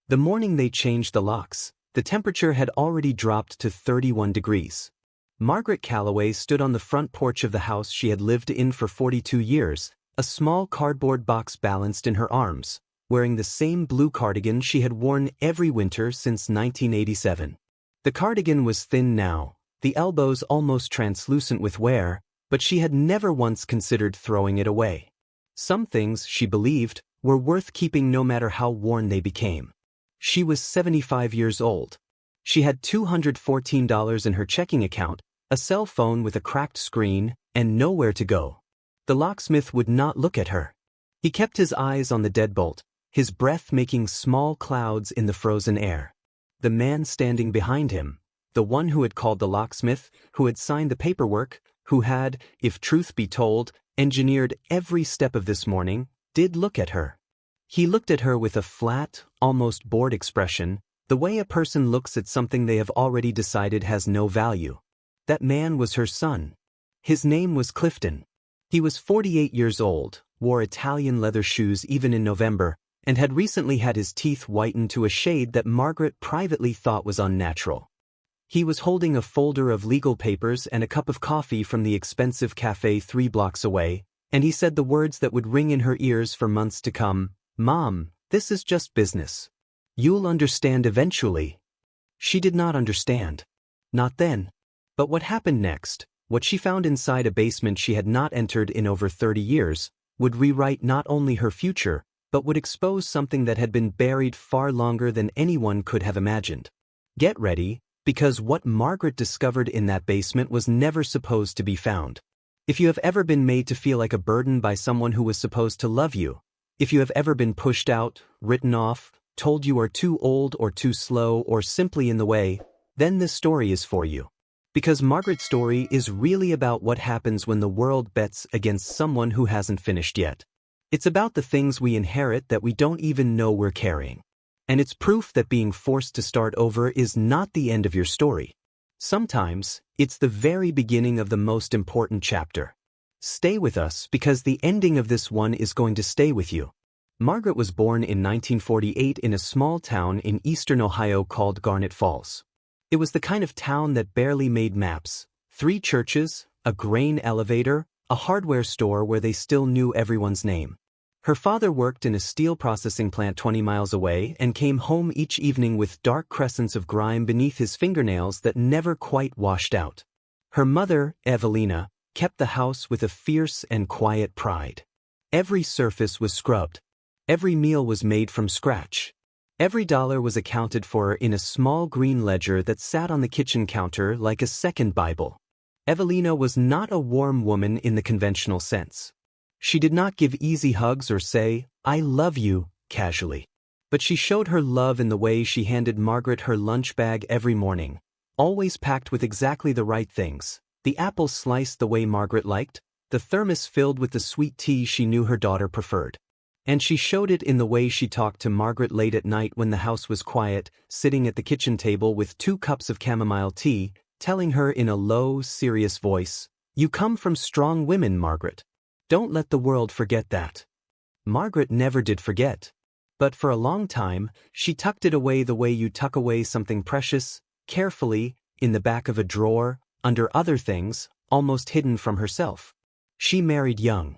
The morning they changed the locks, the temperature had already dropped to 31 degrees. Margaret Calloway stood on the front porch of the house she had lived in for 42 years, a small cardboard box balanced in her arms, wearing the same blue cardigan she had worn every winter since 1987. The cardigan was thin now, the elbows almost translucent with wear, but she had never once considered throwing it away. Some things, she believed, were worth keeping no matter how worn they became. She was 75 years old. She had $214 in her checking account, a cell phone with a cracked screen, and nowhere to go. The locksmith would not look at her. He kept his eyes on the deadbolt, his breath making small clouds in the frozen air. The man standing behind him, the one who had called the locksmith, who had signed the paperwork, who had, if truth be told, engineered every step of this morning, did look at her. He looked at her with a flat, almost bored expression, the way a person looks at something they have already decided has no value. That man was her son. His name was Clifton. He was 48 years old, wore Italian leather shoes even in November, and had recently had his teeth whitened to a shade that Margaret privately thought was unnatural. He was holding a folder of legal papers and a cup of coffee from the expensive cafe 3 blocks away, and he said the words that would ring in her ears for months to come, "Mom, this is just business. You'll understand eventually." She did not understand. Not then. But what happened next, what she found inside a basement she had not entered in over 30 years, would rewrite not only her future, but would expose something that had been buried far longer than anyone could have imagined. Get ready, because what Margaret discovered in that basement was never supposed to be found. If you have ever been made to feel like a burden by someone who was supposed to love you, if you have ever been pushed out, written off, told you are too old or too slow or simply in the way, then this story is for you. Because Margaret's story is really about what happens when the world bets against someone who hasn't finished yet. It's about the things we inherit that we don't even know we're carrying. And it's proof that being forced to start over is not the end of your story. Sometimes, it's the very beginning of the most important chapter. Stay with us because the ending of this one is going to stay with you. Margaret was born in 1948 in a small town in eastern Ohio called Garnet Falls. It was the kind of town that barely made maps. 3 churches, a grain elevator, a hardware store where they still knew everyone's name. Her father worked in a steel processing plant 20 miles away and came home each evening with dark crescents of grime beneath his fingernails that never quite washed out. Her mother, Evelina, kept the house with a fierce and quiet pride. Every surface was scrubbed. Every meal was made from scratch. Every dollar was accounted for in a small green ledger that sat on the kitchen counter like a second Bible. Evelina was not a warm woman in the conventional sense. She did not give easy hugs or say, "I love you," casually. But she showed her love in the way she handed Margaret her lunch bag every morning, always packed with exactly the right things, the apples sliced the way Margaret liked, the thermos filled with the sweet tea she knew her daughter preferred. And she showed it in the way she talked to Margaret late at night when the house was quiet, sitting at the kitchen table with 2 cups of chamomile tea, telling her in a low, serious voice, "You come from strong women, Margaret. Don't let the world forget that." Margaret never did forget. But for a long time, she tucked it away the way you tuck away something precious, carefully, in the back of a drawer, under other things, almost hidden from herself. She married young.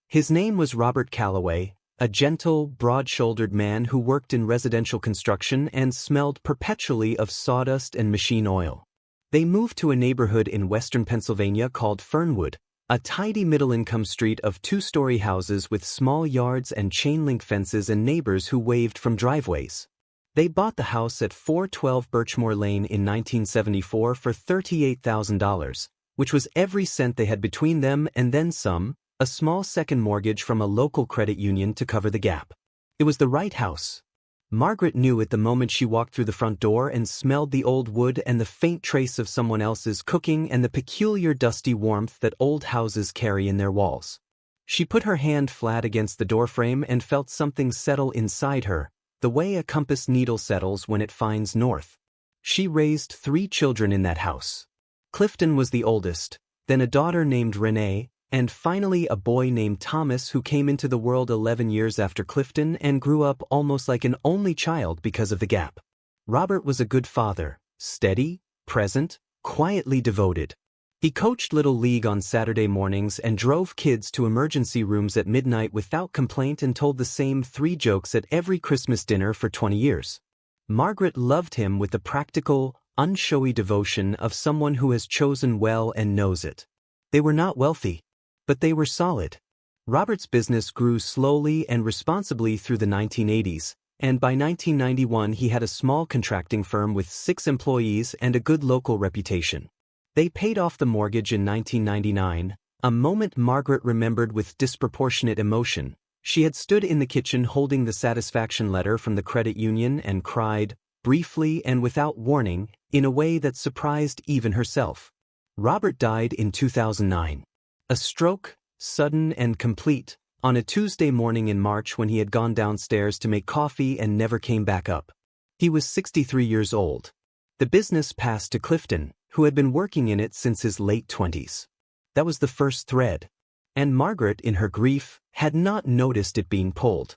His name was Robert Calloway, a gentle, broad-shouldered man who worked in residential construction and smelled perpetually of sawdust and machine oil. They moved to a neighborhood in western Pennsylvania called Fernwood, a tidy middle-income street of 2-story houses with small yards and chain-link fences and neighbors who waved from driveways. They bought the house at 412 Birchmore Lane in 1974 for $38,000, which was every cent they had between them and then some, a small second mortgage from a local credit union to cover the gap. It was the right house. Margaret knew it the moment she walked through the front door and smelled the old wood and the faint trace of someone else's cooking and the peculiar dusty warmth that old houses carry in their walls. She put her hand flat against the doorframe and felt something settle inside her, the way a compass needle settles when it finds north. She raised 3 children in that house. Clifton was the oldest, then a daughter named Renee, and finally a boy named Thomas who came into the world 11 years after Clifton and grew up almost like an only child because of the gap. Robert was a good father, steady, present, quietly devoted. He coached Little League on Saturday mornings and drove kids to emergency rooms at midnight without complaint and told the same 3 jokes at every Christmas dinner for 20 years. Margaret loved him with the practical, unshowy devotion of someone who has chosen well and knows it. They were not wealthy, but they were solid. Robert's business grew slowly and responsibly through the 1980s, and by 1991 he had a small contracting firm with 6 employees and a good local reputation. They paid off the mortgage in 1999, a moment Margaret remembered with disproportionate emotion. She had stood in the kitchen holding the satisfaction letter from the credit union and cried, briefly and without warning, in a way that surprised even herself. Robert died in 2009. A stroke, sudden and complete, on a Tuesday morning in March when he had gone downstairs to make coffee and never came back up. He was 63 years old. The business passed to Clifton, who had been working in it since his late 20s. That was the first thread. And Margaret, in her grief, had not noticed it being pulled.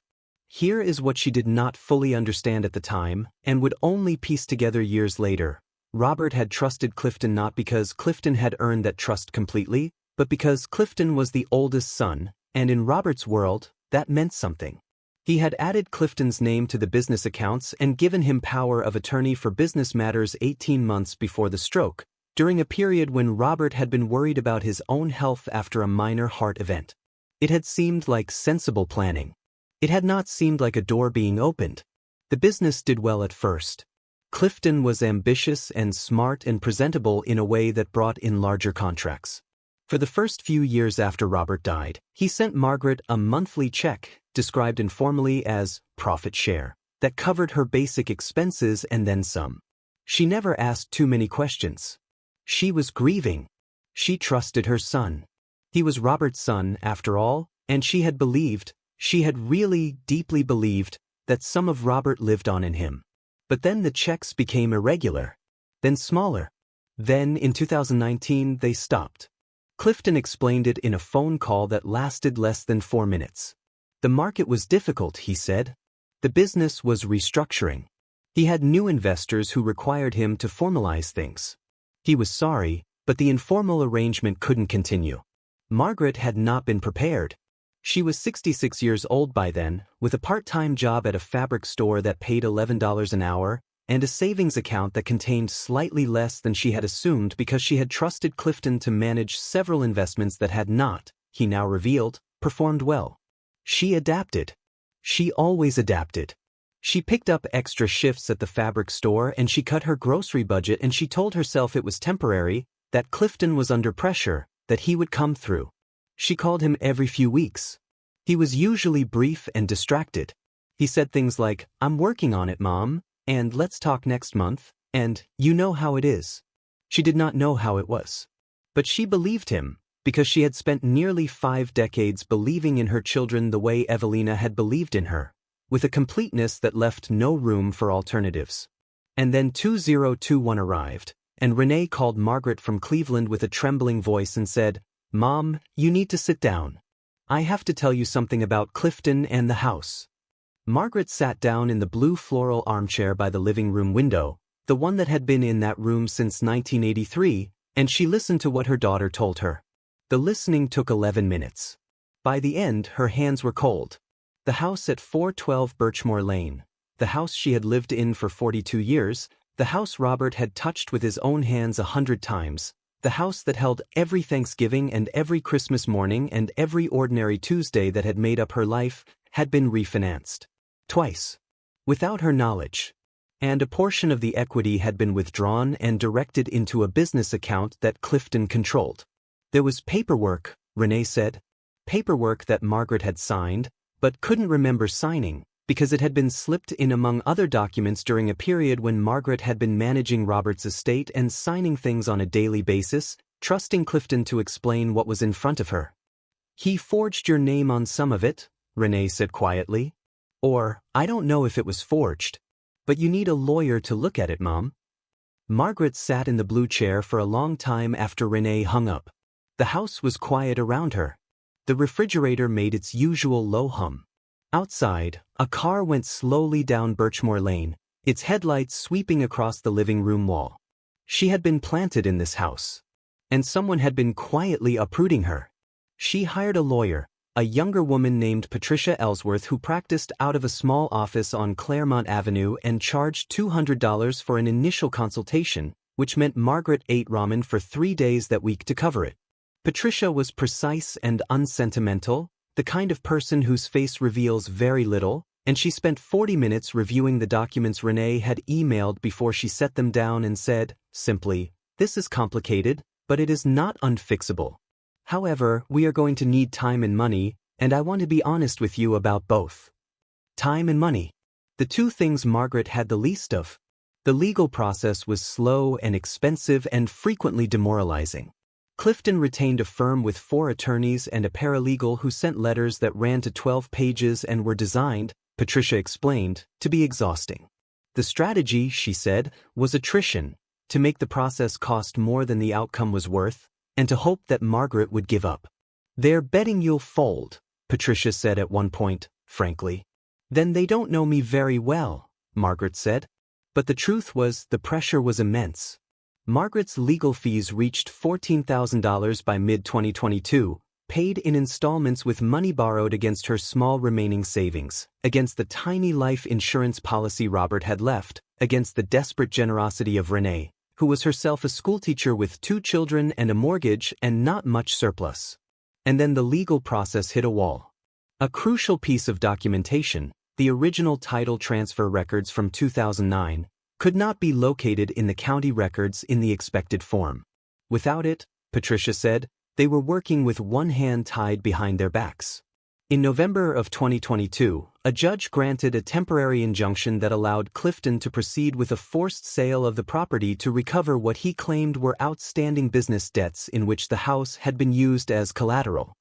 Here is what she did not fully understand at the time, and would only piece together years later. Robert had trusted Clifton not because Clifton had earned that trust completely, but because Clifton was the oldest son, and in Robert's world, that meant something. He had added Clifton's name to the business accounts and given him power of attorney for business matters 18 months before the stroke, during a period when Robert had been worried about his own health after a minor heart event. It had seemed like sensible planning. It had not seemed like a door being opened. The business did well at first. Clifton was ambitious and smart and presentable in a way that brought in larger contracts. For the first few years after Robert died, he sent Margaret a monthly check, described informally as profit share, that covered her basic expenses and then some. She never asked too many questions. She was grieving. She trusted her son. He was Robert's son, after all, and she had really deeply believed, that some of Robert lived on in him. But then the checks became irregular, then smaller. Then, in 2019, they stopped. Clifton explained it in a phone call that lasted less than 4 minutes. The market was difficult, he said. The business was restructuring. He had new investors who required him to formalize things. He was sorry, but the informal arrangement couldn't continue. Margaret had not been prepared. She was 66 years old by then, with a part-time job at a fabric store that paid $11 an hour, and a savings account that contained slightly less than she had assumed because she had trusted Clifton to manage several investments that had not, he now revealed, performed well. She adapted. She always adapted. She picked up extra shifts at the fabric store and she cut her grocery budget, and she told herself it was temporary, that Clifton was under pressure, that he would come through. She called him every few weeks. He was usually brief and distracted. He said things like, "I'm working on it, Mom," and "let's talk next month," and "you know how it is." She did not know how it was. But she believed him, because she had spent nearly 5 decades believing in her children the way Evelina had believed in her, with a completeness that left no room for alternatives. And then 2021 arrived, and Renee called Margaret from Cleveland with a trembling voice and said, "Mom, you need to sit down. I have to tell you something about Clifton and the house." Margaret sat down in the blue floral armchair by the living room window, the one that had been in that room since 1983, and she listened to what her daughter told her. The listening took 11 minutes. By the end, her hands were cold. The house at 412 Birchmore Lane, the house she had lived in for 42 years, the house Robert had touched with his own hands 100 times, the house that held every Thanksgiving and every Christmas morning and every ordinary Tuesday that had made up her life, had been refinanced. Twice. Without her knowledge. And a portion of the equity had been withdrawn and directed into a business account that Clifton controlled. There was paperwork, Renee said. Paperwork that Margaret had signed, but couldn't remember signing, because it had been slipped in among other documents during a period when Margaret had been managing Robert's estate and signing things on a daily basis, trusting Clifton to explain what was in front of her. "He forged your name on some of it," Renee said quietly. Or, "I don't know if it was forged, but you need a lawyer to look at it, Mom." Margaret sat in the blue chair for a long time after Renee hung up. The house was quiet around her. The refrigerator made its usual low hum. Outside, a car went slowly down Birchmore Lane, its headlights sweeping across the living room wall. She had been planted in this house. And someone had been quietly uprooting her. She hired a lawyer, a younger woman named Patricia Ellsworth who practiced out of a small office on Claremont Avenue and charged $200 for an initial consultation, which meant Margaret ate ramen for 3 days that week to cover it. Patricia was precise and unsentimental, the kind of person whose face reveals very little, and she spent 40 minutes reviewing the documents Renee had emailed before she set them down and said, simply, "This is complicated, but it is not unfixable. However, we are going to need time and money, and I want to be honest with you about both." Time and money. The two things Margaret had the least of. The legal process was slow and expensive and frequently demoralizing. Clifton retained a firm with 4 attorneys and a paralegal who sent letters that ran to 12 pages and were designed, Patricia explained, to be exhausting. The strategy, she said, was attrition, to make the process cost more than the outcome was worth, and to hope that Margaret would give up. "They're betting you'll fold," Patricia said at one point, frankly. "Then they don't know me very well," Margaret said. But the truth was, the pressure was immense. Margaret's legal fees reached $14,000 by mid-2022, paid in installments with money borrowed against her small remaining savings, against the tiny life insurance policy Robert had left, against the desperate generosity of Renee, who was herself a schoolteacher with 2 children and a mortgage and not much surplus. And then the legal process hit a wall. A crucial piece of documentation, the original title transfer records from 2009, could not be located in the county records in the expected form. Without it, Patricia said, they were working with one hand tied behind their backs. In November of 2022, a judge granted a temporary injunction that allowed Clifton to proceed with a forced sale of the property to recover what he claimed were outstanding business debts in which the house had been used as collateral.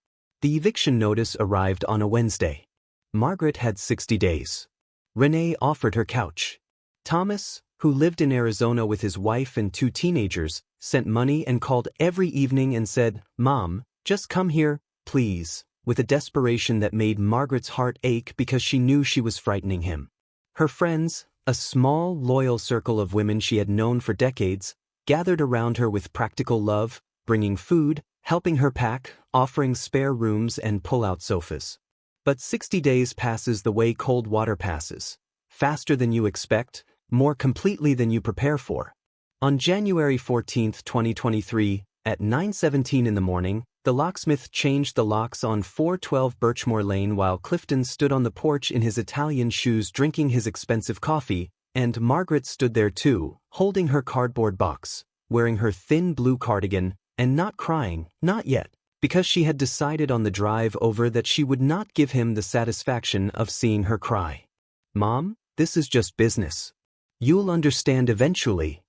The eviction notice arrived on a Wednesday. Margaret had 60 days. Renee offered her couch. Thomas, who lived in Arizona with his wife and 2 teenagers, sent money and called every evening and said, "Mom, just come here, please," with a desperation that made Margaret's heart ache because she knew she was frightening him. Her friends, a small, loyal circle of women she had known for decades, gathered around her with practical love, bringing food, helping her pack, offering spare rooms and pull-out sofas. But 60 days passes the way cold water passes, faster than you expect, more completely than you prepare for. On January 14, 2023, at 9:17 in the morning, the locksmith changed the locks on 412 Birchmore Lane while Clifton stood on the porch in his Italian shoes drinking his expensive coffee, and Margaret stood there too, holding her cardboard box, wearing her thin blue cardigan, and not crying, not yet, because she had decided on the drive over that she would not give him the satisfaction of seeing her cry. "Mom, this is just business. You'll understand eventually."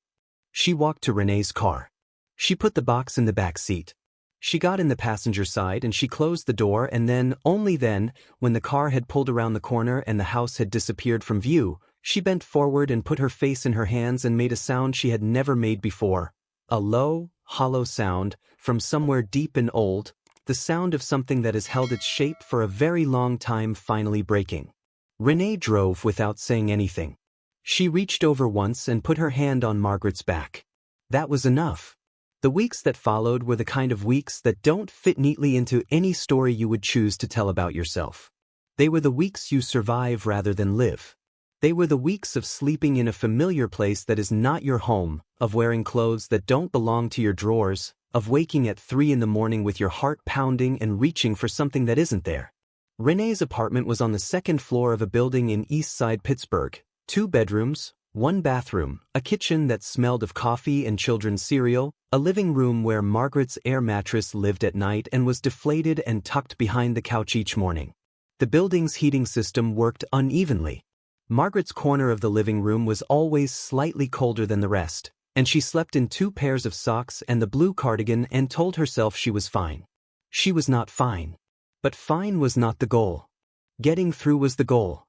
She walked to Renee's car. She put the box in the back seat. She got in the passenger side and she closed the door, and then, only then, when the car had pulled around the corner and the house had disappeared from view, she bent forward and put her face in her hands and made a sound she had never made before. A low, hollow sound, from somewhere deep and old, the sound of something that has held its shape for a very long time finally breaking. Renee drove without saying anything. She reached over once and put her hand on Margaret's back. That was enough. The weeks that followed were the kind of weeks that don't fit neatly into any story you would choose to tell about yourself. They were the weeks you survive rather than live. They were the weeks of sleeping in a familiar place that is not your home, of wearing clothes that don't belong to your drawers, of waking at 3 in the morning with your heart pounding and reaching for something that isn't there. Renee's apartment was on the 2nd floor of a building in East Side Pittsburgh, 2 bedrooms, 1 bathroom, a kitchen that smelled of coffee and children's cereal, a living room where Margaret's air mattress lived at night and was deflated and tucked behind the couch each morning. The building's heating system worked unevenly. Margaret's corner of the living room was always slightly colder than the rest, and she slept in 2 pairs of socks and the blue cardigan and told herself she was fine. She was not fine. But fine was not the goal. Getting through was the goal.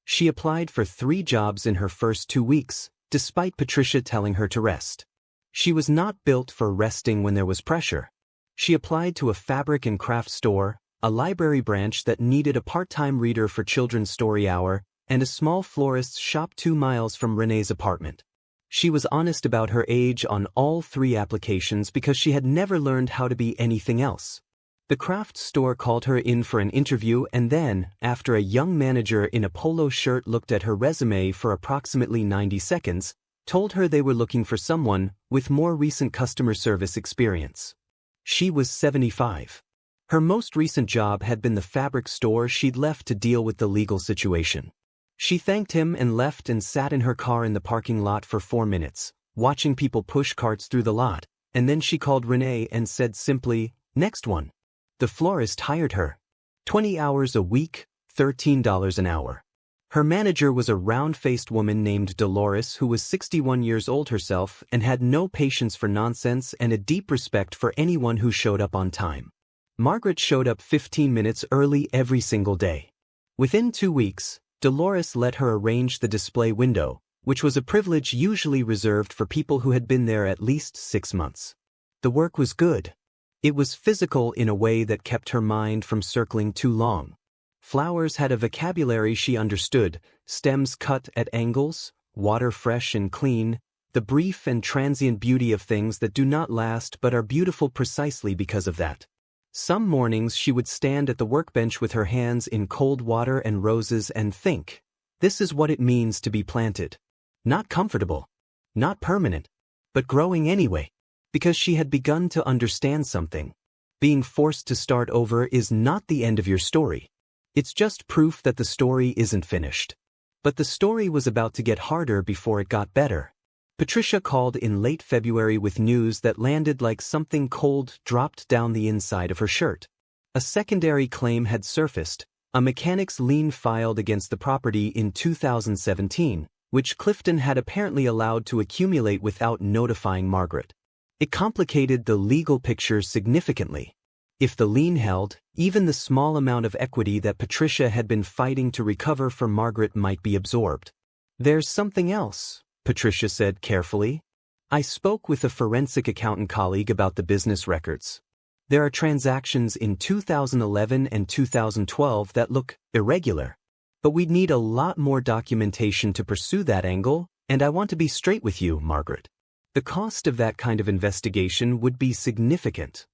She applied for 3 jobs in her first 2 weeks, despite Patricia telling her to rest. She was not built for resting when there was pressure. She applied to a fabric and craft store, a library branch that needed a part-time reader for children's story hour, and a small florist's shop 2 miles from Renee's apartment. She was honest about her age on all 3 applications because she had never learned how to be anything else. The craft store called her in for an interview, and then, after a young manager in a polo shirt looked at her resume for approximately 90 seconds, told her they were looking for someone with more recent customer service experience. She was 75. Her most recent job had been the fabric store she'd left to deal with the legal situation. She thanked him and left and sat in her car in the parking lot for 4 minutes, watching people push carts through the lot, and then she called Renee and said simply, "Next one." The florist hired her. 20 hours a week, $13 an hour. Her manager was a round-faced woman named Dolores who was 61 years old herself and had no patience for nonsense and a deep respect for anyone who showed up on time. Margaret showed up 15 minutes early every single day. Within 2 weeks, Dolores let her arrange the display window, which was a privilege usually reserved for people who had been there at least 6 months. The work was good. It was physical in a way that kept her mind from circling too long. Flowers had a vocabulary she understood, stems cut at angles, water fresh and clean, the brief and transient beauty of things that do not last but are beautiful precisely because of that. Some mornings she would stand at the workbench with her hands in cold water and roses and think, this is what it means to be planted. Not comfortable, not permanent, but growing anyway. Because she had begun to understand something. Being forced to start over is not the end of your story. It's just proof that the story isn't finished. But the story was about to get harder before it got better. Patricia called in late February with news that landed like something cold dropped down the inside of her shirt. A secondary claim had surfaced, a mechanic's lien filed against the property in 2017, which Clifton had apparently allowed to accumulate without notifying Margaret. It complicated the legal picture significantly. If the lien held, even the small amount of equity that Patricia had been fighting to recover from Margaret might be absorbed. "There's something else," Patricia said carefully. "I spoke with a forensic accountant colleague about the business records. There are transactions in 2011 and 2012 that look irregular. But we'd need a lot more documentation to pursue that angle, and I want to be straight with you, Margaret. The cost of that kind of investigation would be significant."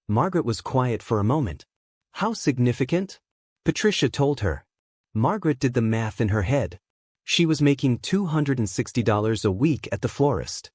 Margaret was quiet for a moment. "How significant?" Patricia told her. Margaret did the math in her head. She was making $260 a week at the florist.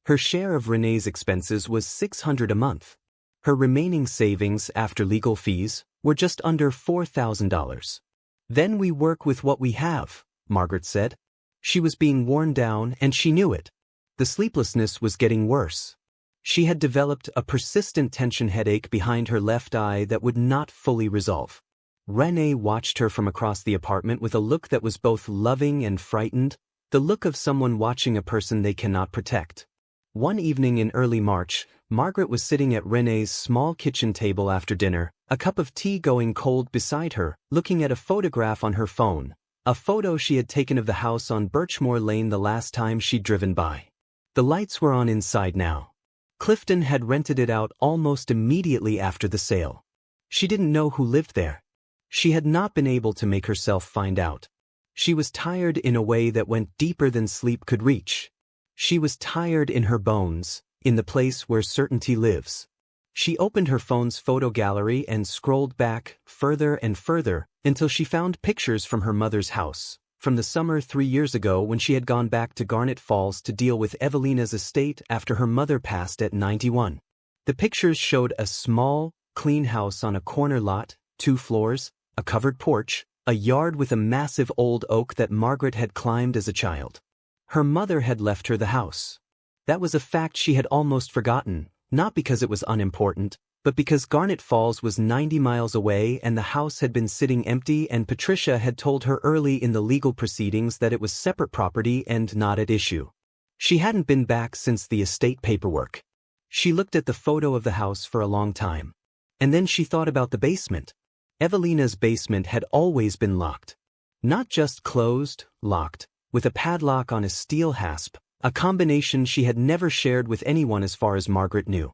Her share of Renee's expenses was $600 a month. Her remaining savings after legal fees were just under $4,000. "Then we work with what we have," Margaret said. She was being worn down and she knew it. The sleeplessness was getting worse. She had developed a persistent tension headache behind her left eye that would not fully resolve. Renee watched her from across the apartment with a look that was both loving and frightened, the look of someone watching a person they cannot protect. One evening in early March, Margaret was sitting at Renee's small kitchen table after dinner, a cup of tea going cold beside her, looking at a photograph on her phone, a photo she had taken of the house on Birchmore Lane the last time she'd driven by. The lights were on inside now. Clifton had rented it out almost immediately after the sale. She didn't know who lived there. She had not been able to make herself find out. She was tired in a way that went deeper than sleep could reach. She was tired in her bones, in the place where certainty lives. She opened her phone's photo gallery and scrolled back further and further until she found pictures from her mother's house, from the summer 3 years ago when she had gone back to Garnet Falls to deal with Evelina's estate after her mother passed at 91. The pictures showed a small, clean house on a corner lot, 2 floors, a covered porch, a yard with a massive old oak that Margaret had climbed as a child. Her mother had left her the house. That was a fact she had almost forgotten, not because it was unimportant, but because Garnet Falls was 90 miles away and the house had been sitting empty, and Patricia had told her early in the legal proceedings that it was separate property and not at issue. She hadn't been back since the estate paperwork. She looked at the photo of the house for a long time. And then she thought about the basement. Evelina's basement had always been locked. Not just closed, locked, with a padlock on a steel hasp, a combination she had never shared with anyone as far as Margaret knew.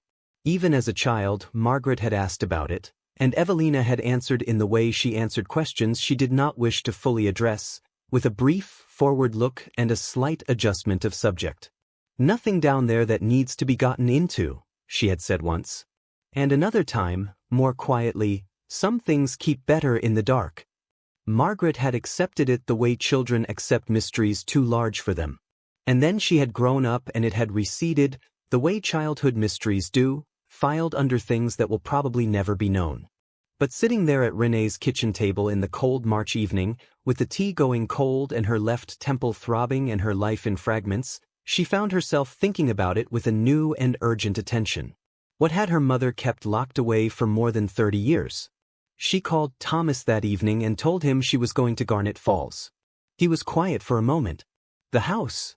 Even as a child, Margaret had asked about it, and Evelina had answered in the way she answered questions she did not wish to fully address, with a brief, forward look and a slight adjustment of subject. "Nothing down there that needs to be gotten into," she had said once. And another time, more quietly, "Some things keep better in the dark." Margaret had accepted it the way children accept mysteries too large for them. And then she had grown up and it had receded, the way childhood mysteries do, filed under things that will probably never be known. But sitting there at Renée's kitchen table in the cold March evening, with the tea going cold and her left temple throbbing and her life in fragments, she found herself thinking about it with a new and urgent attention. What had her mother kept locked away for more than 30 years? She called Thomas that evening and told him she was going to Garnet Falls. He was quiet for a moment. "The house.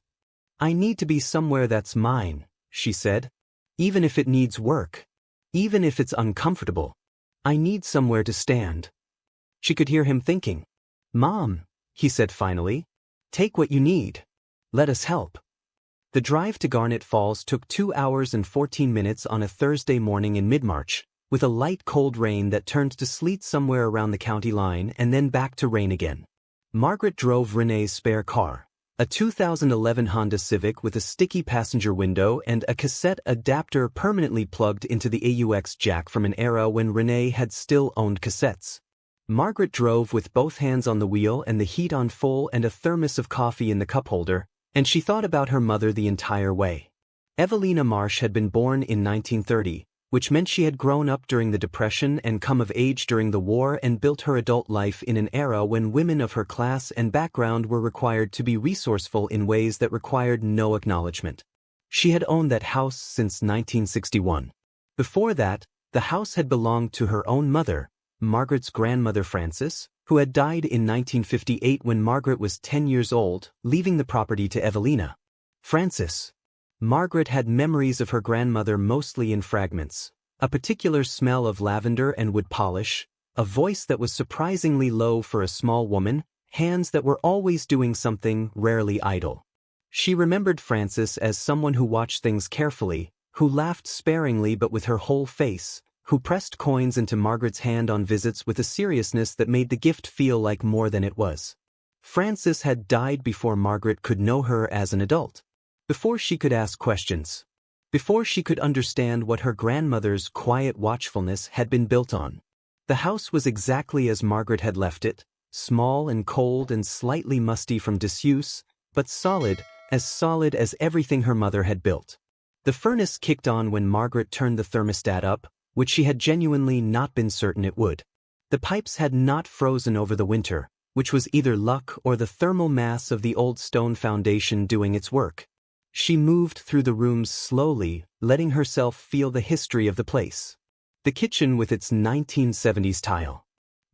I need to be somewhere that's mine," she said. "Even if it needs work. Even if it's uncomfortable. I need somewhere to stand." She could hear him thinking. "Mom," he said finally, "take what you need. Let us help." The drive to Garnet Falls took 2 hours and 14 minutes on a Thursday morning in mid-March, with a light cold rain that turned to sleet somewhere around the county line and then back to rain again. Margaret drove Renée's spare car, a 2011 Honda Civic with a sticky passenger window and a cassette adapter permanently plugged into the AUX jack from an era when René had still owned cassettes. Margaret drove with both hands on the wheel and the heat on full and a thermos of coffee in the cup holder, and she thought about her mother the entire way. Evelina Marsh had been born in 1930, which meant she had grown up during the Depression and come of age during the war and built her adult life in an era when women of her class and background were required to be resourceful in ways that required no acknowledgement. She had owned that house since 1961. Before that, the house had belonged to her own mother, Margaret's grandmother Frances, who had died in 1958 when Margaret was 10 years old, leaving the property to Evelina. Frances. Margaret had memories of her grandmother mostly in fragments, a particular smell of lavender and wood polish, a voice that was surprisingly low for a small woman, hands that were always doing something, rarely idle. She remembered Frances as someone who watched things carefully, who laughed sparingly but with her whole face, who pressed coins into Margaret's hand on visits with a seriousness that made the gift feel like more than it was. Frances had died before Margaret could know her as an adult. Before she could ask questions. Before she could understand what her grandmother's quiet watchfulness had been built on. The house was exactly as Margaret had left it, small and cold and slightly musty from disuse, but solid as everything her mother had built. The furnace kicked on when Margaret turned the thermostat up, which she had genuinely not been certain it would. The pipes had not frozen over the winter, which was either luck or the thermal mass of the old stone foundation doing its work. She moved through the rooms slowly, letting herself feel the history of the place. The kitchen with its 1970s tile.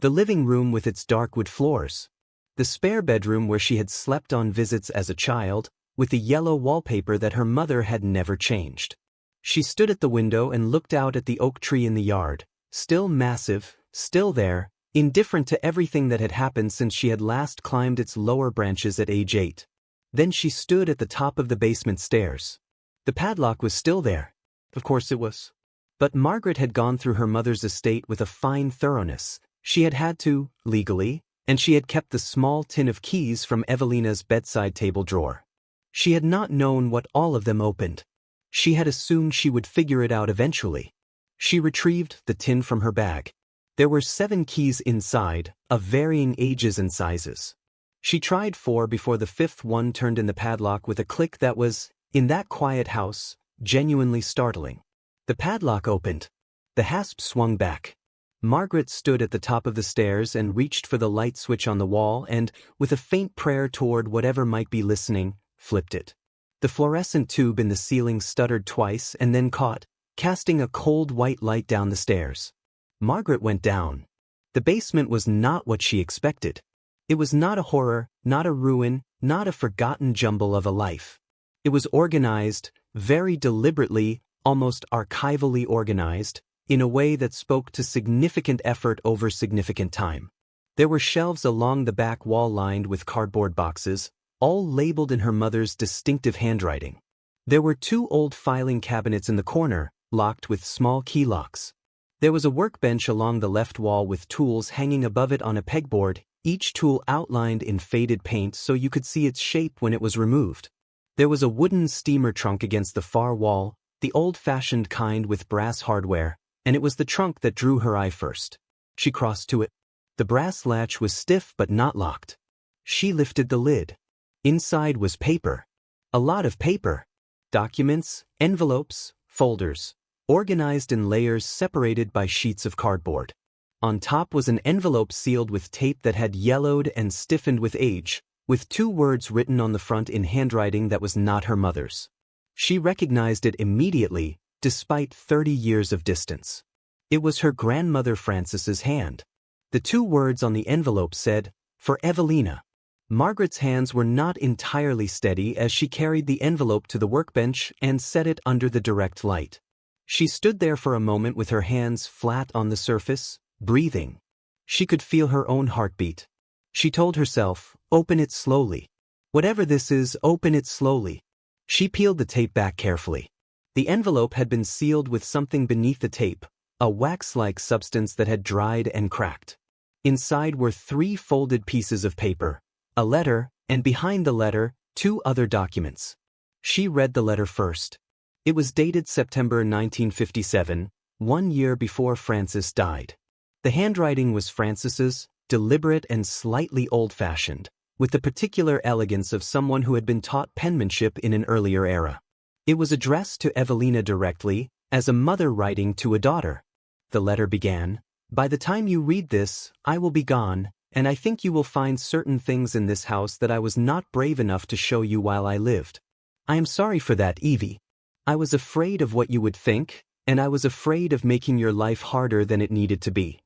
The living room with its dark wood floors. The spare bedroom where she had slept on visits as a child, with the yellow wallpaper that her mother had never changed. She stood at the window and looked out at the oak tree in the yard, still massive, still there, indifferent to everything that had happened since she had last climbed its lower branches at age 8. Then she stood at the top of the basement stairs. The padlock was still there. Of course it was. But Margaret had gone through her mother's estate with a fine thoroughness. She had had to, legally, and she had kept the small tin of keys from Evelina's bedside table drawer. She had not known what all of them opened. She had assumed she would figure it out eventually. She retrieved the tin from her bag. There were 7 keys inside, of varying ages and sizes. She tried 4 before the 5th one turned in the padlock with a click that was, in that quiet house, genuinely startling. The padlock opened. The hasp swung back. Margaret stood at the top of the stairs and reached for the light switch on the wall and, with a faint prayer toward whatever might be listening, flipped it. The fluorescent tube in the ceiling stuttered twice and then caught, casting a cold white light down the stairs. Margaret went down. The basement was not what she expected. It was not a horror, not a ruin, not a forgotten jumble of a life. It was organized, very deliberately, almost archivally organized, in a way that spoke to significant effort over significant time. There were shelves along the back wall lined with cardboard boxes, all labeled in her mother's distinctive handwriting. There were 2 old filing cabinets in the corner, locked with small key locks. There was a workbench along the left wall with tools hanging above it on a pegboard, each tool outlined in faded paint so you could see its shape when it was removed. There was a wooden steamer trunk against the far wall, the old-fashioned kind with brass hardware, and it was the trunk that drew her eye first. She crossed to it. The brass latch was stiff but not locked. She lifted the lid. Inside was paper. A lot of paper. Documents, envelopes, folders, organized in layers separated by sheets of cardboard. On top was an envelope sealed with tape that had yellowed and stiffened with age, with 2 words written on the front in handwriting that was not her mother's. She recognized it immediately, despite 30 years of distance. It was her grandmother Frances's hand. The 2 words on the envelope said, "For Evelina." Margaret's hands were not entirely steady as she carried the envelope to the workbench and set it under the direct light. She stood there for a moment with her hands flat on the surface, breathing. She could feel her own heartbeat. She told herself, "Open it slowly. Whatever this is, open it slowly." She peeled the tape back carefully. The envelope had been sealed with something beneath the tape, a wax-like substance that had dried and cracked. Inside were 3 folded pieces of paper, a letter, and behind the letter, 2 other documents. She read the letter first. It was dated September 1957, 1 year before Frances died. The handwriting was Frances's, deliberate and slightly old-fashioned, with the particular elegance of someone who had been taught penmanship in an earlier era. It was addressed to Evelina directly, as a mother writing to a daughter. The letter began, "By the time you read this, I will be gone, and I think you will find certain things in this house that I was not brave enough to show you while I lived. I am sorry for that, Evie. I was afraid of what you would think, and I was afraid of making your life harder than it needed to be.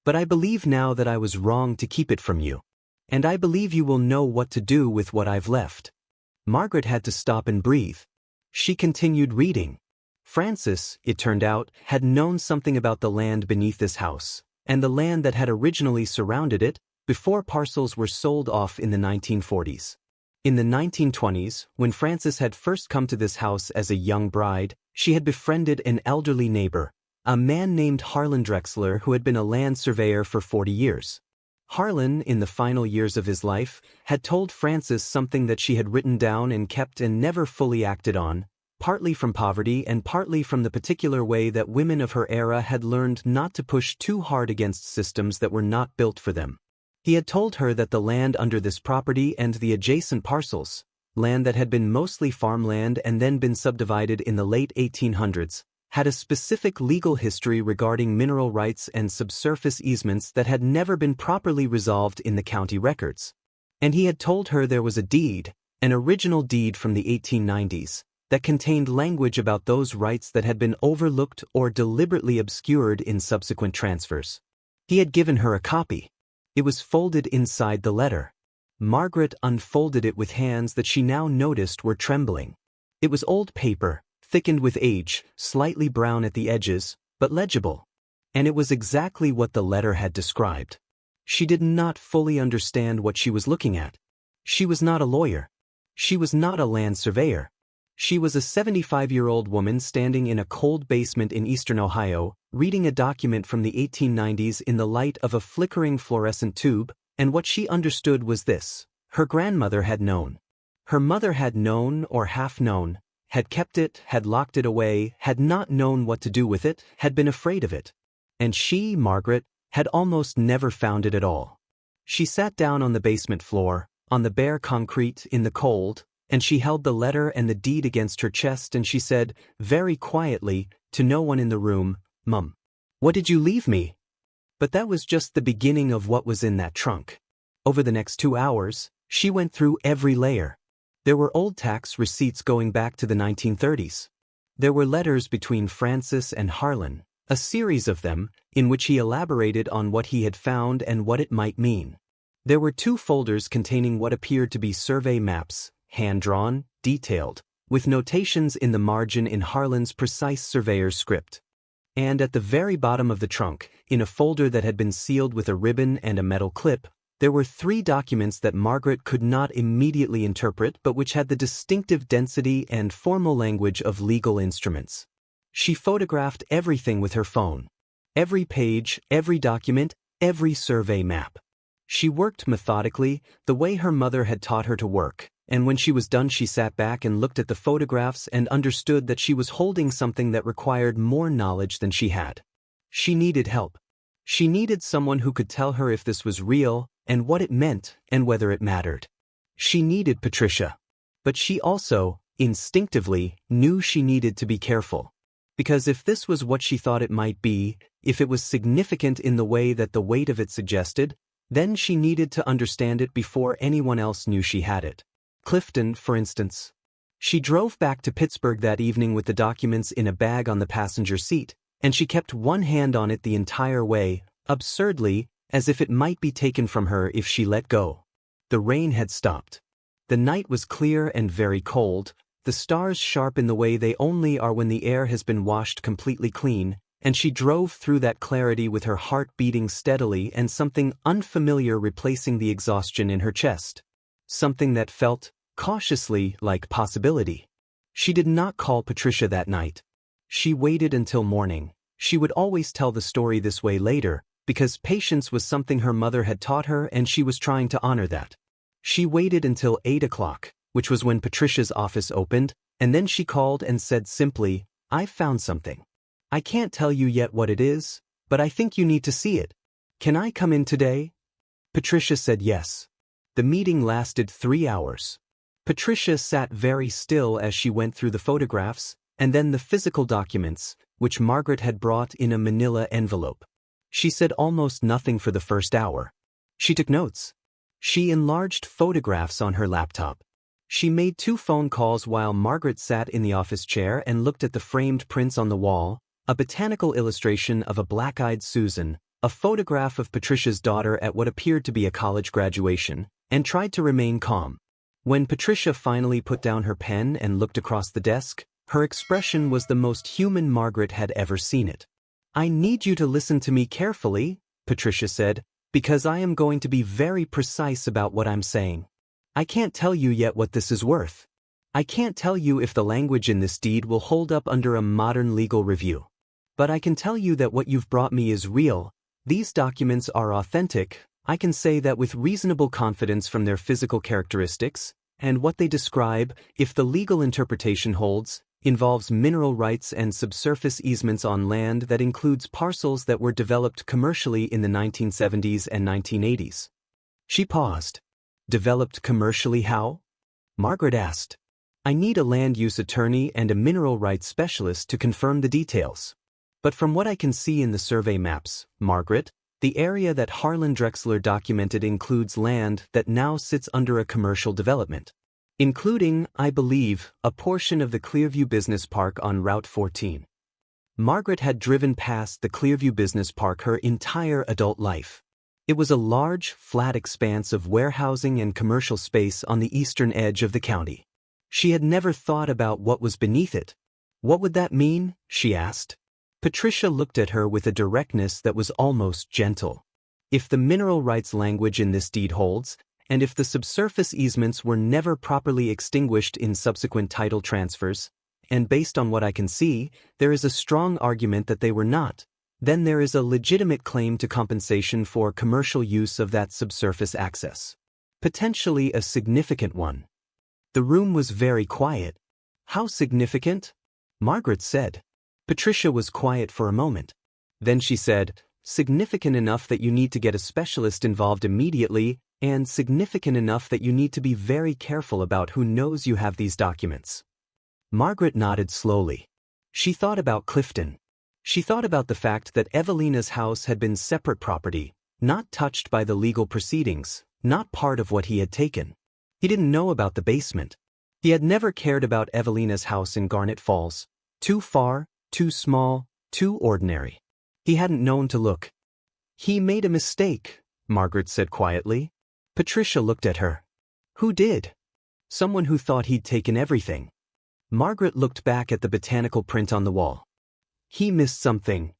But I believe now that I was wrong to keep it from you. And I believe you will know what to do with what I've left." Margaret had to stop and breathe. She continued reading. Frances, it turned out, had known something about the land beneath this house, and the land that had originally surrounded it, before parcels were sold off in the 1940s. In the 1920s, when Frances had first come to this house as a young bride, she had befriended an elderly neighbor, a man named Harlan Drexler who had been a land surveyor for 40 years. Harlan, in the final years of his life, had told Frances something that she had written down and kept and never fully acted on, partly from poverty and partly from the particular way that women of her era had learned not to push too hard against systems that were not built for them. He had told her that the land under this property and the adjacent parcels, land that had been mostly farmland and then been subdivided in the late 1800s, had a specific legal history regarding mineral rights and subsurface easements that had never been properly resolved in the county records. And he had told her there was a deed, an original deed from the 1890s, that contained language about those rights that had been overlooked or deliberately obscured in subsequent transfers. He had given her a copy. It was folded inside the letter. Margaret unfolded it with hands that she now noticed were trembling. It was old paper, thickened with age, slightly brown at the edges, but legible. And it was exactly what the letter had described. She did not fully understand what she was looking at. She was not a lawyer. She was not a land surveyor. She was a 75-year-old woman standing in a cold basement in eastern Ohio, reading a document from the 1890s in the light of a flickering fluorescent tube, and what she understood was this: her grandmother had known. Her mother had known or half known, had kept it, had locked it away, had not known what to do with it, had been afraid of it. And she, Margaret, had almost never found it at all. She sat down on the basement floor, on the bare concrete, in the cold, and she held the letter and the deed against her chest and she said, very quietly, to no one in the room, "Mum, what did you leave me?" But that was just the beginning of what was in that trunk. Over the next 2 hours, she went through every layer. There were old tax receipts going back to the 1930s. There were letters between Frances and Harlan, a series of them, in which he elaborated on what he had found and what it might mean. There were 2 folders containing what appeared to be survey maps, hand-drawn, detailed, with notations in the margin in Harlan's precise surveyor's script. And at the very bottom of the trunk, in a folder that had been sealed with a ribbon and a metal clip, there were 3 documents that Margaret could not immediately interpret but which had the distinctive density and formal language of legal instruments. She photographed everything with her phone. Every page, every document, every survey map. She worked methodically, the way her mother had taught her to work, and when she was done she sat back and looked at the photographs and understood that she was holding something that required more knowledge than she had. She needed help. She needed someone who could tell her if this was real, and what it meant, and whether it mattered. She needed Patricia. But she also, instinctively, knew she needed to be careful. Because if this was what she thought it might be, if it was significant in the way that the weight of it suggested, then she needed to understand it before anyone else knew she had it. Clifton, for instance. She drove back to Pittsburgh that evening with the documents in a bag on the passenger seat, and she kept one hand on it the entire way, absurdly, as if it might be taken from her if she let go. The rain had stopped. The night was clear and very cold, the stars sharp in the way they only are when the air has been washed completely clean, and she drove through that clarity with her heart beating steadily and something unfamiliar replacing the exhaustion in her chest. Something that felt, cautiously, like possibility. She did not call Patricia that night. She waited until morning. She would always tell the story this way later, because patience was something her mother had taught her and she was trying to honor that. She waited until 8 o'clock, which was when Patricia's office opened, and then she called and said simply, "I found something. I can't tell you yet what it is, but I think you need to see it. Can I come in today?" Patricia said yes. The meeting lasted 3 hours. Patricia sat very still as she went through the photographs, and then the physical documents, which Margaret had brought in a manila envelope. She said almost nothing for the first hour. She took notes. She enlarged photographs on her laptop. She made 2 phone calls while Margaret sat in the office chair and looked at the framed prints on the wall, a botanical illustration of a black-eyed Susan, a photograph of Patricia's daughter at what appeared to be a college graduation, and tried to remain calm. When Patricia finally put down her pen and looked across the desk, her expression was the most human Margaret had ever seen it. "I need you to listen to me carefully," Patricia said, "because I am going to be very precise about what I'm saying. I can't tell you yet what this is worth. I can't tell you if the language in this deed will hold up under a modern legal review. But I can tell you that what you've brought me is real. These documents are authentic. I can say that with reasonable confidence from their physical characteristics, and what they describe, if the legal interpretation holds, involves mineral rights and subsurface easements on land that includes parcels that were developed commercially in the 1970s and 1980s. She paused. "Developed commercially how?" Margaret asked. "I need a land use attorney and a mineral rights specialist to confirm the details. But from what I can see in the survey maps, Margaret, the area that Harlan Drexler documented includes land that now sits under a commercial development, including, I believe, a portion of the Clearview Business Park on Route 14. Margaret had driven past the Clearview Business Park her entire adult life. It was a large, flat expanse of warehousing and commercial space on the eastern edge of the county. She had never thought about what was beneath it. "What would that mean?" she asked. Patricia looked at her with a directness that was almost gentle. "If the mineral rights language in this deed holds, and if the subsurface easements were never properly extinguished in subsequent title transfers, and based on what I can see, there is a strong argument that they were not, then there is a legitimate claim to compensation for commercial use of that subsurface access. Potentially a significant one." The room was very quiet. "How significant?" Margaret said. Patricia was quiet for a moment. Then she said, "Significant enough that you need to get a specialist involved immediately, and significant enough that you need to be very careful about who knows you have these documents." Margaret nodded slowly. She thought about Clifton. She thought about the fact that Evelina's house had been separate property, not touched by the legal proceedings, not part of what he had taken. He didn't know about the basement. He had never cared about Evelina's house in Garnet Falls. Too far, too small, too ordinary. He hadn't known to look. "He made a mistake," Margaret said quietly. Patricia looked at her. "Who did?" "Someone who thought he'd taken everything." Margaret looked back at the botanical print on the wall. "He missed something."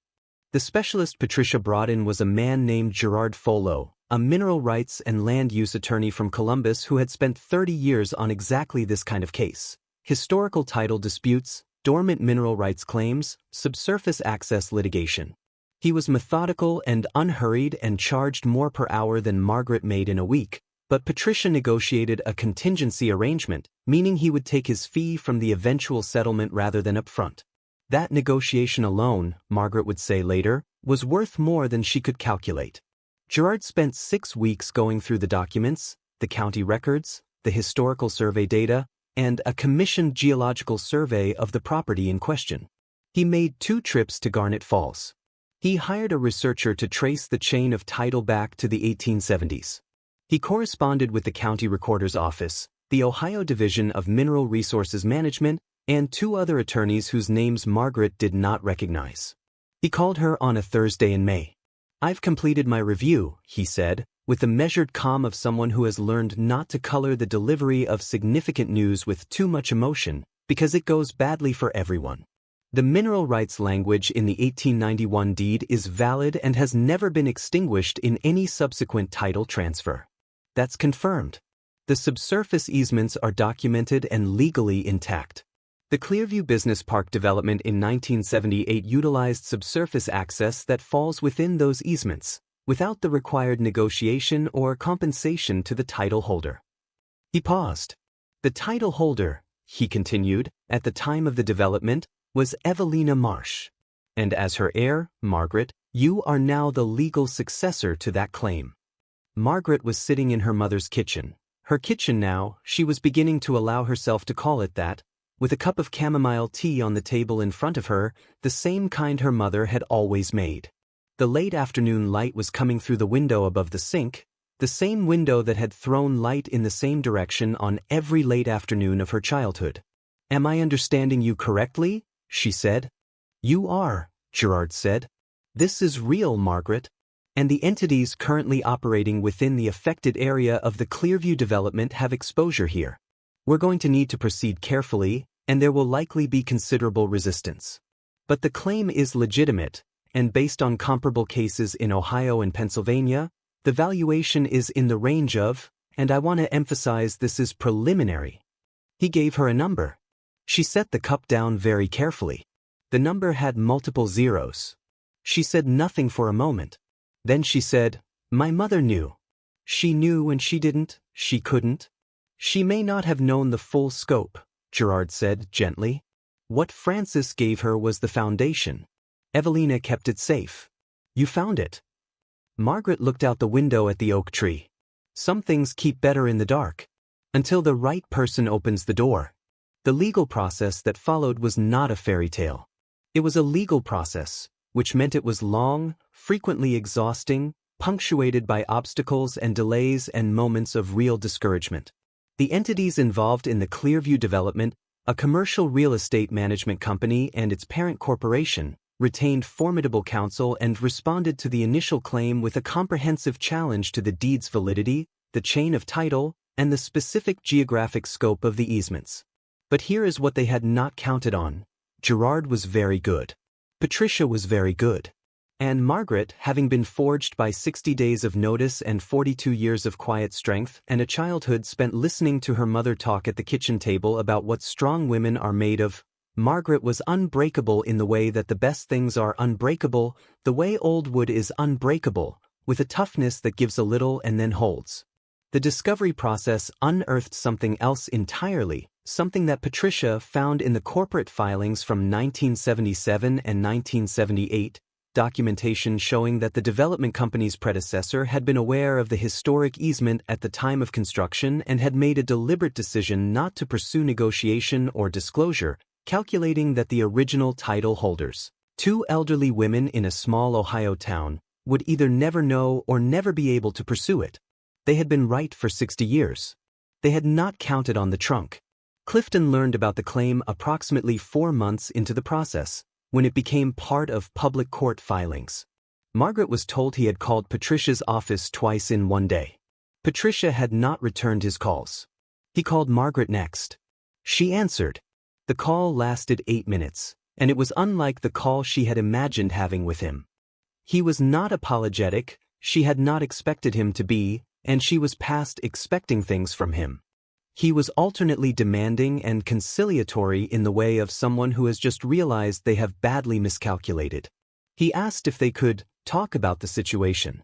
The specialist Patricia brought in was a man named Gerard Follo, a mineral rights and land use attorney from Columbus who had spent 30 years on exactly this kind of case: historical title disputes, dormant mineral rights claims, subsurface access litigation. He was methodical and unhurried and charged more per hour than Margaret made in a week, but Patricia negotiated a contingency arrangement, meaning he would take his fee from the eventual settlement rather than upfront. That negotiation alone, Margaret would say later, was worth more than she could calculate. Gerard spent 6 weeks going through the documents, the county records, the historical survey data, and a commissioned geological survey of the property in question. He made 2 trips to Garnet Falls. He hired a researcher to trace the chain of title back to the 1870s. He corresponded with the county recorder's office, the Ohio Division of Mineral Resources Management, and 2 other attorneys whose names Margaret did not recognize. He called her on a Thursday in May. "I've completed my review," he said, with the measured calm of someone who has learned not to color the delivery of significant news with too much emotion, because it goes badly for everyone. The mineral rights language in the 1891 deed is valid and has never been extinguished in any subsequent title transfer. That's confirmed. The subsurface easements are documented and legally intact. The Clearview Business Park development in 1978 utilized subsurface access that falls within those easements, without the required negotiation or compensation to the title holder. He paused. The title holder, he continued, at the time of the development, was Evelina Marsh. And as her heir, Margaret, you are now the legal successor to that claim. Margaret was sitting in her mother's kitchen. Her kitchen now, she was beginning to allow herself to call it that, with a cup of chamomile tea on the table in front of her, the same kind her mother had always made. The late afternoon light was coming through the window above the sink, the same window that had thrown light in the same direction on every late afternoon of her childhood. "Am I understanding you correctly?" she said. "You are," Gerard said. "This is real, Margaret. And the entities currently operating within the affected area of the Clearview development have exposure here. We're going to need to proceed carefully, and there will likely be considerable resistance. But the claim is legitimate, and based on comparable cases in Ohio and Pennsylvania, the valuation is in the range of, and I want to emphasize this is preliminary." He gave her a number. She set the cup down very carefully. The number had multiple zeros. She said nothing for a moment. Then she said, "My mother knew. She knew and she didn't, she couldn't. She may not have known the full scope," Gerard said gently. "What Francis gave her was the foundation. Evelina kept it safe. You found it." Margaret looked out the window at the oak tree. Some things keep better in the dark. Until the right person opens the door. The legal process that followed was not a fairy tale. It was a legal process, which meant it was long, frequently exhausting, punctuated by obstacles and delays and moments of real discouragement. The entities involved in the Clearview development, a commercial real estate management company and its parent corporation, retained formidable counsel and responded to the initial claim with a comprehensive challenge to the deed's validity, the chain of title, and the specific geographic scope of the easements. But here is what they had not counted on. Gerard was very good. Patricia was very good. And Margaret, having been forged by 60 days of notice and 42 years of quiet strength and a childhood spent listening to her mother talk at the kitchen table about what strong women are made of, Margaret was unbreakable in the way that the best things are unbreakable, the way old wood is unbreakable, with a toughness that gives a little and then holds. The discovery process unearthed something else entirely, something that Patricia found in the corporate filings from 1977 and 1978, documentation showing that the development company's predecessor had been aware of the historic easement at the time of construction and had made a deliberate decision not to pursue negotiation or disclosure, calculating that the original title holders, 2 elderly women in a small Ohio town, would either never know or never be able to pursue it. They had been right for 60 years. They had not counted on the trunk. Clifton learned about the claim approximately 4 months into the process, when it became part of public court filings. Margaret was told he had called Patricia's office twice in one day. Patricia had not returned his calls. He called Margaret next. She answered. The call lasted 8 minutes, and it was unlike the call she had imagined having with him. He was not apologetic, she had not expected him to be, and she was past expecting things from him. He was alternately demanding and conciliatory in the way of someone who has just realized they have badly miscalculated. He asked if they could talk about the situation.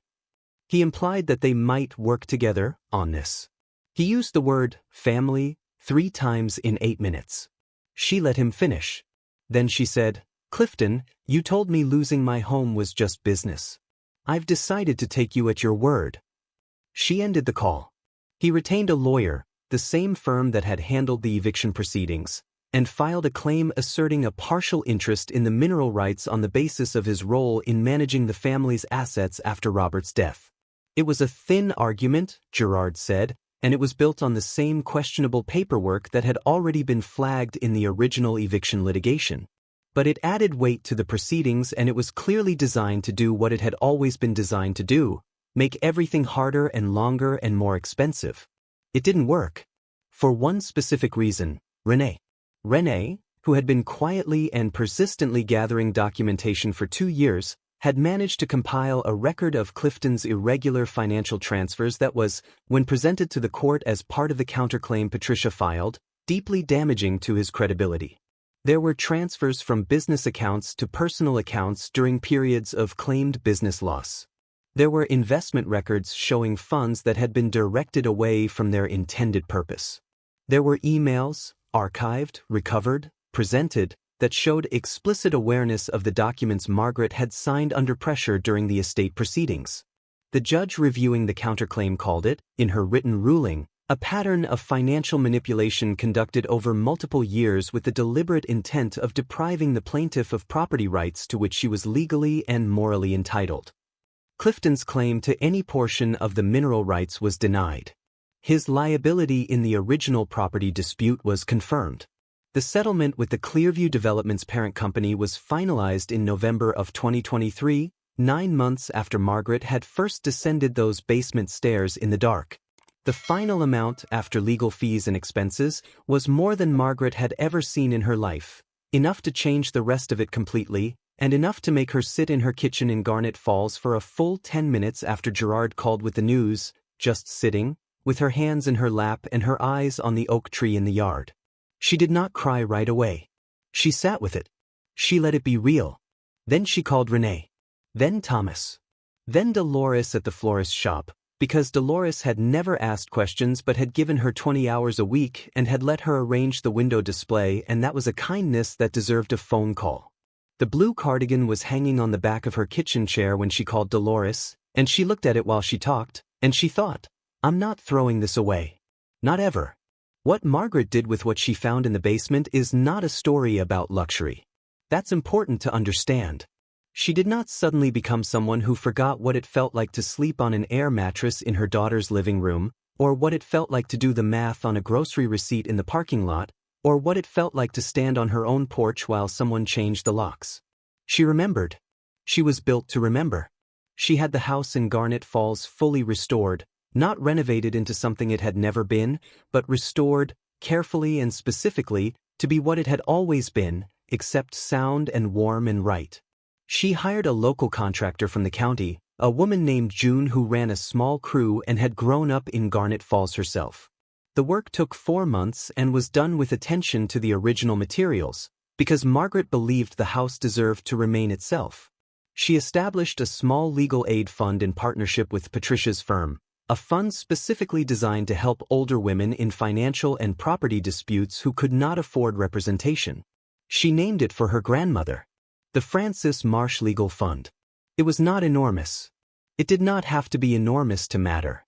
He implied that they might work together on this. He used the word family 3 times in 8 minutes. She let him finish. Then she said, "Clifton, you told me losing my home was just business. I've decided to take you at your word." She ended the call. He retained a lawyer, the same firm that had handled the eviction proceedings, and filed a claim asserting a partial interest in the mineral rights on the basis of his role in managing the family's assets after Robert's death. It was a thin argument, Gerard said, and it was built on the same questionable paperwork that had already been flagged in the original eviction litigation. But it added weight to the proceedings, and it was clearly designed to do what it had always been designed to do: make everything harder and longer and more expensive. It didn't work. For one specific reason: Renee, who had been quietly and persistently gathering documentation for 2 years, had managed to compile a record of Clifton's irregular financial transfers that was, when presented to the court as part of the counterclaim Patricia filed, deeply damaging to his credibility. There were transfers from business accounts to personal accounts during periods of claimed business loss. There were investment records showing funds that had been directed away from their intended purpose. There were emails, archived, recovered, presented, that showed explicit awareness of the documents Margaret had signed under pressure during the estate proceedings. The judge reviewing the counterclaim called it, in her written ruling, a pattern of financial manipulation conducted over multiple years with the deliberate intent of depriving the plaintiff of property rights to which she was legally and morally entitled. Clifton's claim to any portion of the mineral rights was denied. His liability in the original property dispute was confirmed. The settlement with the Clearview Development's parent company was finalized in November of 2023, 9 months after Margaret had first descended those basement stairs in the dark. The final amount, after legal fees and expenses, was more than Margaret had ever seen in her life, enough to change the rest of it completely, and enough to make her sit in her kitchen in Garnet Falls for a full 10 minutes after Gerard called with the news, just sitting, with her hands in her lap and her eyes on the oak tree in the yard. She did not cry right away. She sat with it. She let it be real. Then she called Renee. Then Thomas. Then Dolores at the florist's shop, because Dolores had never asked questions but had given her 20 hours a week and had let her arrange the window display, and that was a kindness that deserved a phone call. The blue cardigan was hanging on the back of her kitchen chair when she called Dolores, and she looked at it while she talked, and she thought, "I'm not throwing this away. Not ever." What Margaret did with what she found in the basement is not a story about luxury. That's important to understand. She did not suddenly become someone who forgot what it felt like to sleep on an air mattress in her daughter's living room, or what it felt like to do the math on a grocery receipt in the parking lot, or what it felt like to stand on her own porch while someone changed the locks. She remembered. She was built to remember. She had the house in Garnet Falls fully restored, not renovated into something it had never been, but restored, carefully and specifically, to be what it had always been, except sound and warm and right. She hired a local contractor from the county, a woman named June who ran a small crew and had grown up in Garnet Falls herself. The work took 4 months and was done with attention to the original materials, because Margaret believed the house deserved to remain itself. She established a small legal aid fund in partnership with Patricia's firm, a fund specifically designed to help older women in financial and property disputes who could not afford representation. She named it for her grandmother, the Francis Marsh Legal Fund. It was not enormous. It did not have to be enormous to matter.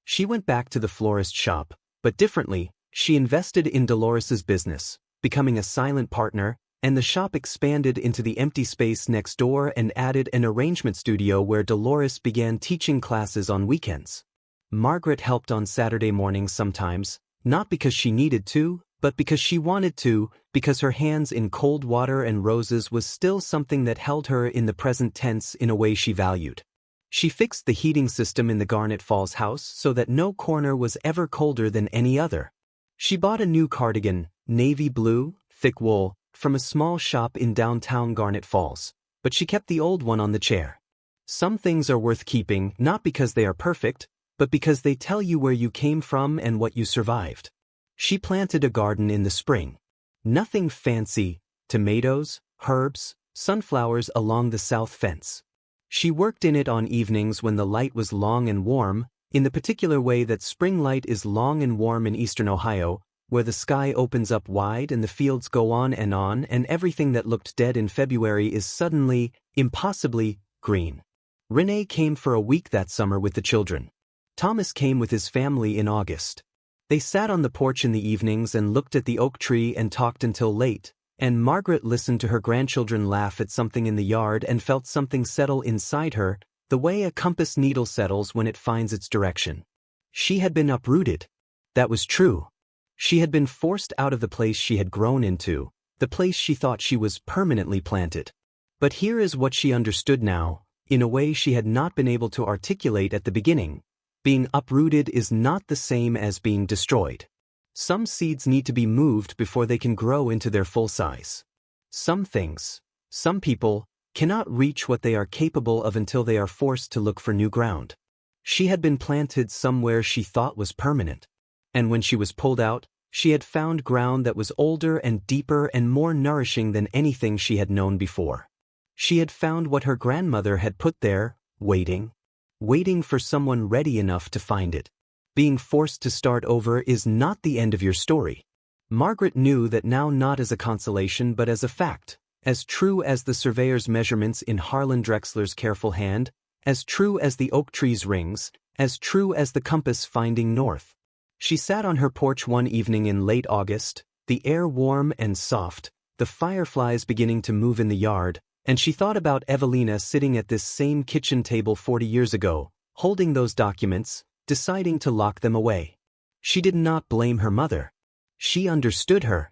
She went back to the florist shop, but differently, she invested in Dolores's business, becoming a silent partner, and the shop expanded into the empty space next door and added an arrangement studio where Dolores began teaching classes on weekends. Margaret helped on Saturday mornings sometimes, not because she needed to, but because she wanted to, because her hands in cold water and roses was still something that held her in the present tense in a way she valued. She fixed the heating system in the Garnet Falls house so that no corner was ever colder than any other. She bought a new cardigan, navy blue, thick wool, from a small shop in downtown Garnet Falls, but she kept the old one on the chair. Some things are worth keeping not because they are perfect, but because they tell you where you came from and what you survived. She planted a garden in the spring. Nothing fancy, tomatoes, herbs, sunflowers along the south fence. She worked in it on evenings when the light was long and warm, in the particular way that spring light is long and warm in eastern Ohio, where the sky opens up wide and the fields go on and everything that looked dead in February is suddenly, impossibly, green. Renee came for a week that summer with the children. Thomas came with his family in August. They sat on the porch in the evenings and looked at the oak tree and talked until late, and Margaret listened to her grandchildren laugh at something in the yard and felt something settle inside her, the way a compass needle settles when it finds its direction. She had been uprooted. That was true. She had been forced out of the place she had grown into, the place she thought she was permanently planted. But here is what she understood now, in a way she had not been able to articulate at the beginning. Being uprooted is not the same as being destroyed. Some seeds need to be moved before they can grow into their full size. Some things, some people, cannot reach what they are capable of until they are forced to look for new ground. She had been planted somewhere she thought was permanent. And when she was pulled out, she had found ground that was older and deeper and more nourishing than anything she had known before. She had found what her grandmother had put there, waiting for someone ready enough to find it. Being forced to start over is not the end of your story. Margaret knew that now, not as a consolation but as a fact, as true as the surveyor's measurements in Harlan Drexler's careful hand, as true as the oak tree's rings, as true as the compass finding north. She sat on her porch one evening in late August, the air warm and soft, the fireflies beginning to move in the yard, and she thought about Evelina sitting at this same kitchen table 40 years ago, holding those documents, deciding to lock them away. She did not blame her mother. She understood her.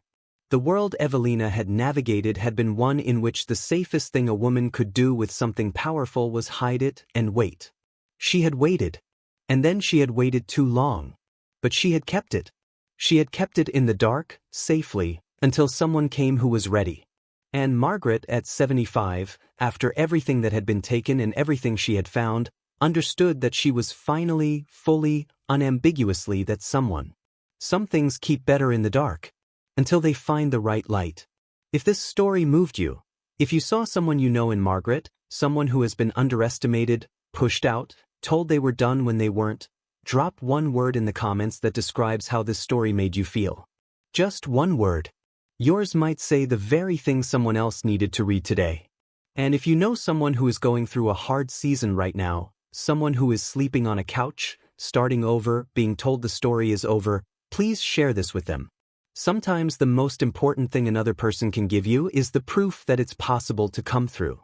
The world Evelina had navigated had been one in which the safest thing a woman could do with something powerful was hide it and wait. She had waited. And then she had waited too long. But she had kept it. She had kept it in the dark, safely, until someone came who was ready. And Margaret, at 75, after everything that had been taken and everything she had found, understood that she was finally, fully, unambiguously that someone. Some things keep better in the dark, until they find the right light. If this story moved you, if you saw someone you know in Margaret, someone who has been underestimated, pushed out, told they were done when they weren't, drop one word in the comments that describes how this story made you feel. Just one word. Yours might say the very thing someone else needed to read today. And if you know someone who is going through a hard season right now, someone who is sleeping on a couch, starting over, being told the story is over, please share this with them. Sometimes the most important thing another person can give you is the proof that it's possible to come through.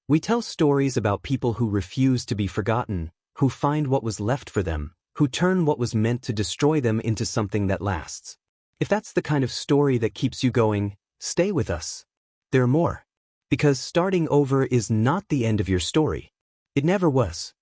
We tell stories about people who refuse to be forgotten, who find what was left for them, who turn what was meant to destroy them into something that lasts. If that's the kind of story that keeps you going, stay with us. There are more. Because starting over is not the end of your story. It never was.